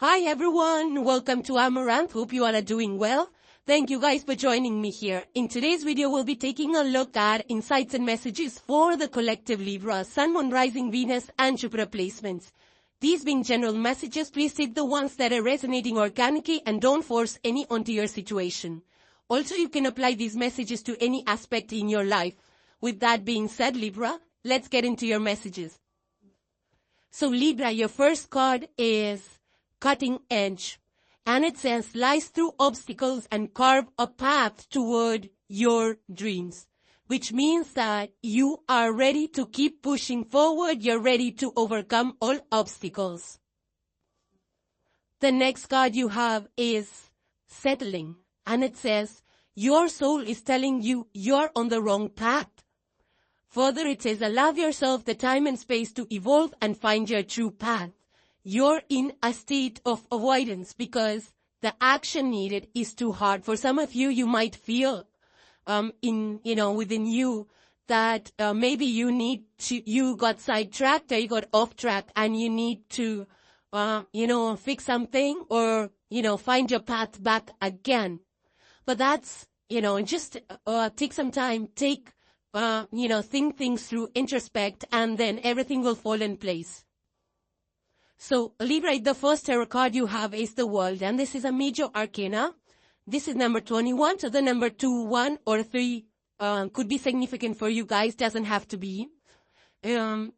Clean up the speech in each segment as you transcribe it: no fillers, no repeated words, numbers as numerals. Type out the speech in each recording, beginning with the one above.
Hi everyone, welcome to Amaranth. Hope you all are doing well. Thank you guys for joining me here. In today's video, we'll be taking a look at insights and messages for the collective Libra, Sun, Moon, Rising, Venus, and Jupiter placements. These being general messages, please take the ones that are resonating organically and don't force any onto your situation. Also, you can apply these messages to any aspect in your life. With that being said, Libra, let's get into your messages. So Libra, your first card is Cutting Edge. And it says, slice through obstacles and carve a path toward your dreams. Which means that you are ready to keep pushing forward. You're ready to overcome all obstacles. The next card you have is Settling. And it says, your soul is telling you you're on the wrong path. Further, it says, allow yourself the time and space to evolve and find your true path. You're in a state of avoidance because the action needed is too hard. For some of you, you might feel within you that maybe you got sidetracked or you got off track and you need to, fix something or, find your path back again. But that's, just take some time, think things through, introspect, and then everything will fall in place. So, Libra, the first tarot card you have is the World, and this is a major arcana. This is number 21, so the number 2, 1, or 3 could be significant for you guys, doesn't have to be. In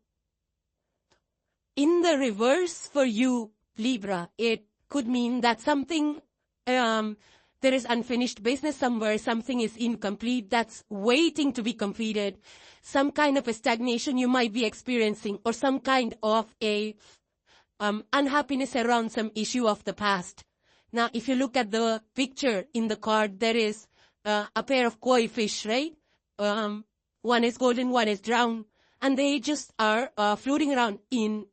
the reverse for you, Libra, it could mean that something, there is unfinished business somewhere, something is incomplete, that's waiting to be completed, some kind of a stagnation you might be experiencing, or some kind of a unhappiness around some issue of the past. Now, if you look at the picture in the card, there is a pair of koi fish, right? One is golden, one is brown, and they just are floating around in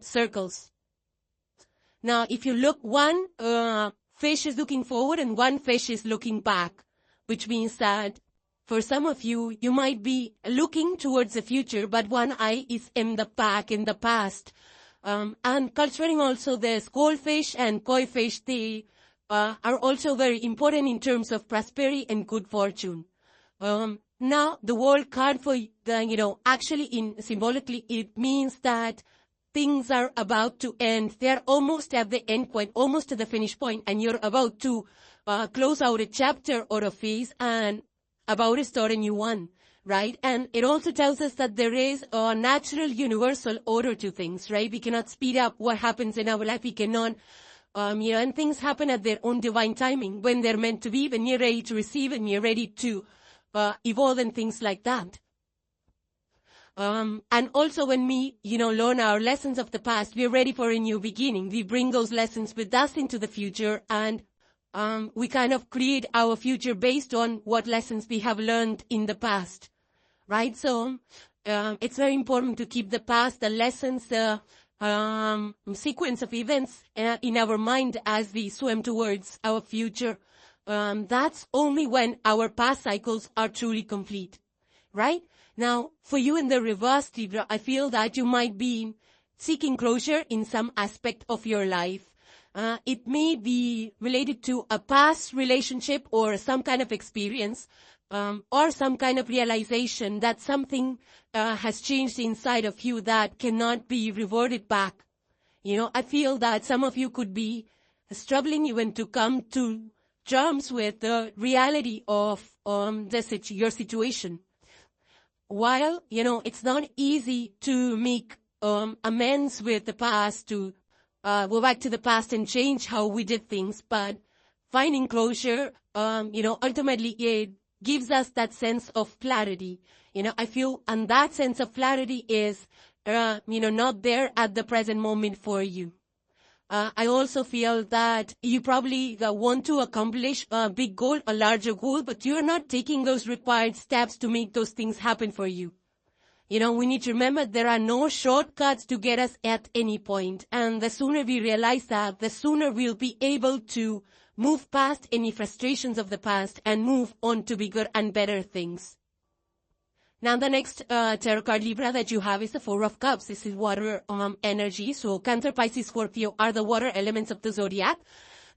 circles. Now, if you look, one fish is looking forward and one fish is looking back, which means that for some of you, you might be looking towards the future, but one eye is in the back, in the past. And considering also the goldfish and koi fish, they are also very important in terms of prosperity and good fortune. Now, the World card for the, actually symbolically, it means that things are about to end. They are almost at the end point, almost to the finish point, and you're about to close out a chapter or a phase and about to start a new one. Right? And it also tells us that there is a natural universal order to things, right? We cannot speed up what happens in our life. We cannot, and things happen at their own divine timing when they're meant to be, when you're ready to receive and you're ready to evolve and things like that. And also when we, learn our lessons of the past, we're ready for a new beginning. We bring those lessons with us into the future and we kind of create our future based on what lessons we have learned in the past. Right? So, it's very important to keep the past, the lessons, the sequence of events in our mind as we swim towards our future. That's only when our past cycles are truly complete. Right? Now, for you in the reverse, Libra, I feel that you might be seeking closure in some aspect of your life. It may be related to a past relationship or some kind of experience. Or some kind of realization that something has changed inside of you that cannot be reverted back. I feel that some of you could be struggling even to come to terms with the reality of your situation. While, it's not easy to make amends with the past, to go back to the past and change how we did things, but finding closure, ultimately it gives us that sense of clarity. I feel, and that sense of clarity is, not there at the present moment for you. I also feel that you probably want to accomplish a big goal, a larger goal, but you're not taking those required steps to make those things happen for you. We need to remember there are no shortcuts to get us at any point. And the sooner we realize that, the sooner we'll be able to move past any frustrations of the past and move on to bigger and better things. Now the next tarot card, Libra, that you have is the Four of Cups. This is water energy. So Cancer, Pisces, Scorpio are the water elements of the zodiac.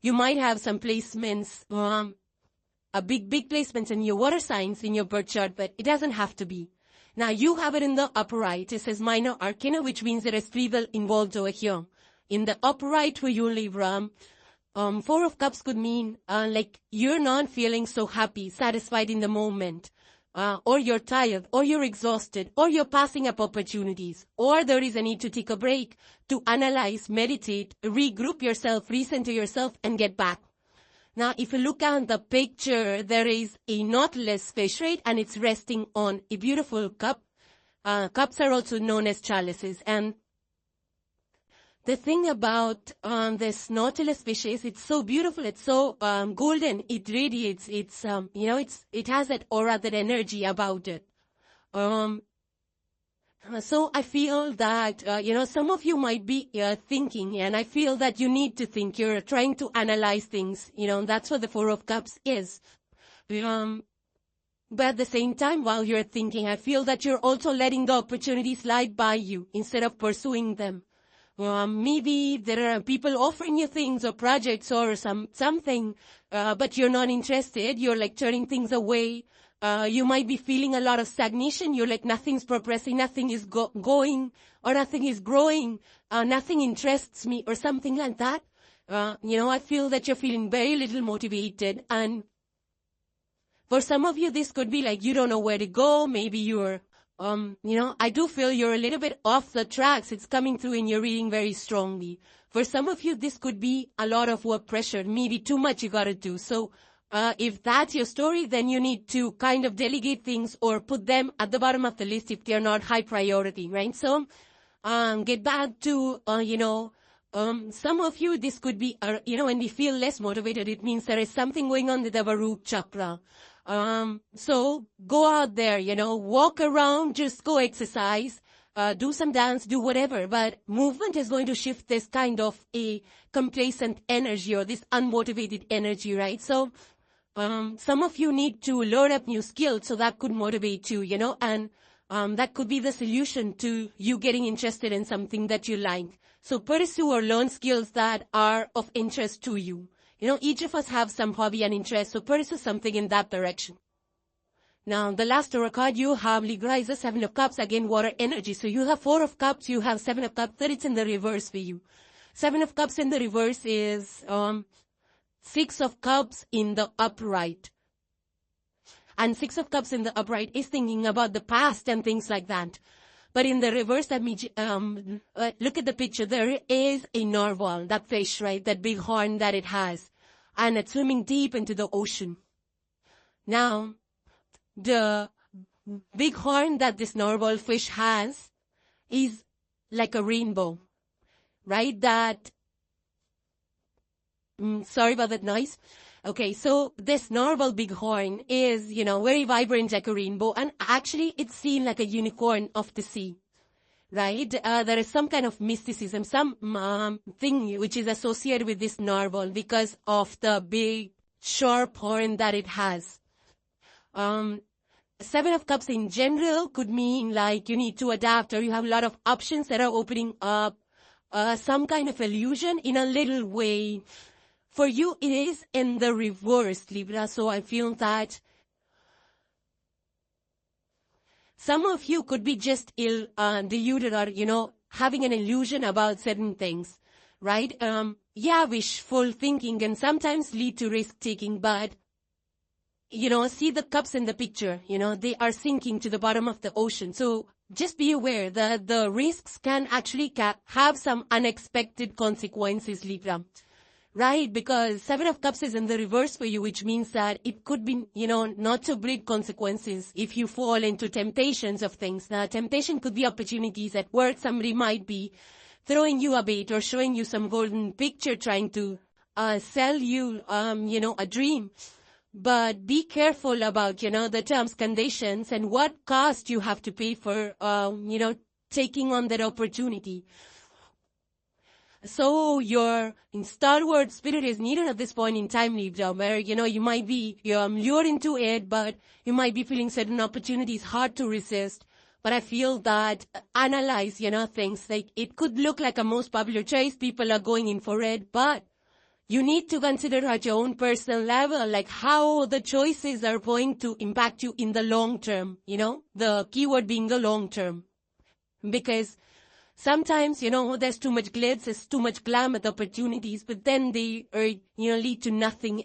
You might have some placements, a big placements in your water signs in your birth chart, but it doesn't have to be. Now you have it in the upper right. It says minor arcana, which means there is free will involved over here. In the upper right for you, Libra, Four of Cups could mean like you're not feeling so happy, satisfied in the moment. Or you're tired, or you're exhausted, or you're passing up opportunities, or there is a need to take a break, to analyze, meditate, regroup yourself, recenter yourself, and get back. Now, if you look at the picture, there is a knotless fish, right? And it's resting on a beautiful cup. Cups are also known as chalices. And the thing about this nautilus fish is it's so beautiful, it's so golden, it radiates, it's it has that aura, that energy about it. So I feel that some of you might be thinking, and I feel that you need to think. You're trying to analyze things. That's what the Four of Cups is. But at the same time, while you're thinking, I feel that you're also letting the opportunities slide by you instead of pursuing them. Maybe there are people offering you things or projects or something, but you're not interested. You're like turning things away. You might be feeling a lot of stagnation. You're like, nothing's progressing, nothing is going, or nothing is growing, nothing interests me, or something like that. I feel that you're feeling very little motivated. And for some of you, this could be like you don't know where to go. Maybe you're I do feel you're a little bit off the tracks. It's coming through in your reading very strongly. For some of you, this could be a lot of work pressure, maybe too much you gotta do. So, if that's your story, then you need to kind of delegate things or put them at the bottom of the list if they're not high priority, right? So, get back to, some of you, this could be, when you feel less motivated, it means there is something going on with the root chakra. So go out there, walk around, just go exercise, do some dance, do whatever. But movement is going to shift this kind of a complacent energy or this unmotivated energy, right? So, some of you need to learn up new skills, so that could motivate you, and, that could be the solution to you getting interested in something that you like. So pursue or learn skills that are of interest to you. Each of us have some hobby and interest, so pursue something in that direction. Now, the last tarot card you have, Libra, is the Seven of Cups, again, water energy. So you have Four of Cups, you have Seven of Cups, that it's in the reverse for you. Seven of Cups in the reverse is Six of Cups in the upright. And Six of Cups in the upright is thinking about the past and things like that. But in the reverse, look at the picture. There is a narwhal, that fish, right? That big horn that it has. And it's swimming deep into the ocean. Now, the big horn that this narwhal fish has is like a rainbow, right? Sorry about that noise. Okay, so this narwhal bighorn is, very vibrant like a rainbow, and actually it's seen like a unicorn of the sea, right? There is some kind of mysticism, some thing which is associated with this narwhal because of the big, sharp horn that it has. Seven of Cups in general could mean like you need to adapt, or you have a lot of options that are opening up, some kind of illusion in a little way. For you, it is in the reverse, Libra, so I feel that some of you could be just deluded or, having an illusion about certain things, right? Wishful thinking can sometimes lead to risk-taking, but, see the cups in the picture, they are sinking to the bottom of the ocean. So just be aware that the risks can actually have some unexpected consequences, Libra. Right, because Seven of Cups is in the reverse for you, which means that it could be, not so great consequences if you fall into temptations of things. Now, temptation could be opportunities at work. Somebody might be throwing you a bait or showing you some golden picture, trying to sell you, a dream. But be careful about, the terms, conditions, and what cost you have to pay for, taking on that opportunity. So your starward spirit is needed at this point in time, Libra, where, you might be, you're lured into it, but you might be feeling certain opportunities hard to resist. But I feel that analyze, things like it could look like a most popular choice. People are going in for it, but you need to consider at your own personal level, like how the choices are going to impact you in the long term, the keyword being the long term. Because sometimes, there's too much glitz, there's too much glam at opportunities, but then they are, lead to nothing.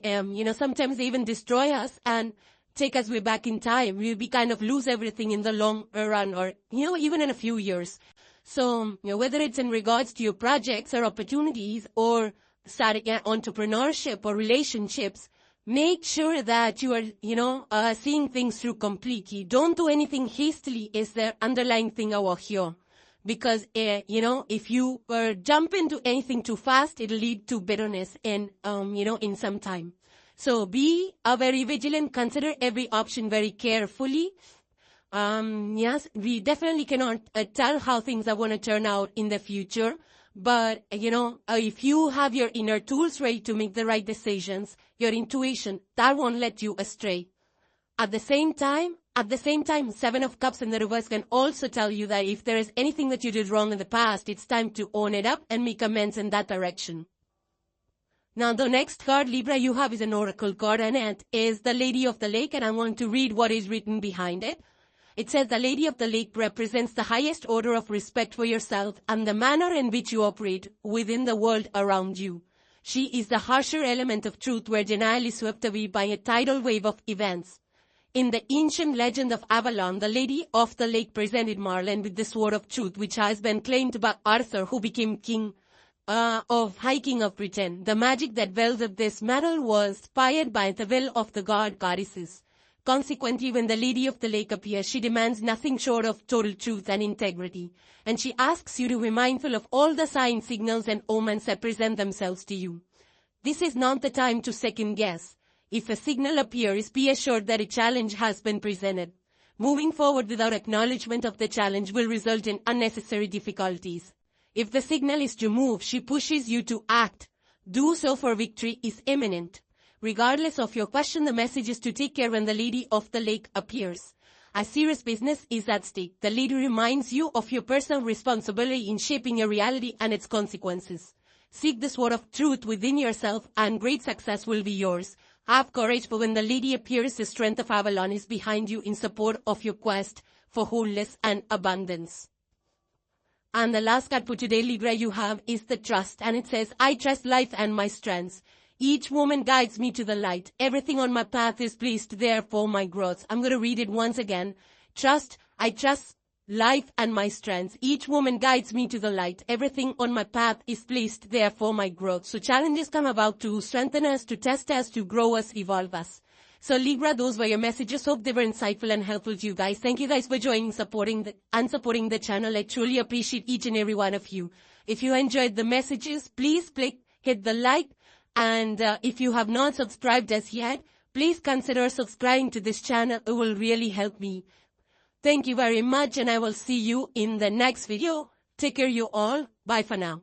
Sometimes they even destroy us and take us way back in time. We kind of lose everything in the long run or, even in a few years. So, whether it's in regards to your projects or opportunities or starting entrepreneurship or relationships, make sure that you are, seeing things through completely. Don't do anything hastily is the underlying thing over here. Because, if you jump into anything too fast, it'll lead to bitterness in some time. So be very vigilant, consider every option very carefully. Yes, we definitely cannot tell how things are going to turn out in the future. But, if you have your inner tools ready to make the right decisions, your intuition, that won't let you astray. At the same time, Seven of Cups in the reverse can also tell you that if there is anything that you did wrong in the past, it's time to own it up and make amends in that direction. Now, the next card, Libra, you have is an oracle card, and it is the Lady of the Lake, and I'm going to read what is written behind it. It says the Lady of the Lake represents the highest order of respect for yourself and the manner in which you operate within the world around you. She is the harsher element of truth where denial is swept away by a tidal wave of events. In the ancient legend of Avalon, the Lady of the Lake presented Merlin with the sword of truth, which has been claimed by Arthur, who became king High King of Britain. The magic that wells up this metal was inspired by the will of the god goddesses. Consequently, when the Lady of the Lake appears, she demands nothing short of total truth and integrity. And she asks you to be mindful of all the signs, signals, and omens that present themselves to you. This is not the time to second guess. If a signal appears, be assured that a challenge has been presented. Moving forward without acknowledgement of the challenge will result in unnecessary difficulties. If the signal is to move, she pushes you to act. Do so, for victory is imminent. Regardless of your question, the message is to take care when the Lady of the Lake appears. A serious business is at stake. The lady reminds you of your personal responsibility in shaping your reality and its consequences. Seek the sword of truth within yourself and great success will be yours. Have courage, for when the lady appears, the strength of Avalon is behind you in support of your quest for wholeness and abundance. And the last card for today, Libra, you have is the Trust. And it says, I trust life and my strengths. Each moment guides me to the light. Everything on my path is placed there for my growth. I'm going to read it once again. I trust life and my strengths. Each moment guides me to the light. Everything on my path is placed there for my growth. So challenges come about to strengthen us, to test us, to grow us, evolve us. So Libra, those were your messages. Hope they were insightful and helpful to you guys. Thank you guys for joining, supporting the channel. I truly appreciate each and every one of you. If you enjoyed the messages, please hit the like. And if you have not subscribed as yet, please consider subscribing to this channel. It will really help me. Thank you very much, and I will see you in the next video. Take care, you all. Bye for now.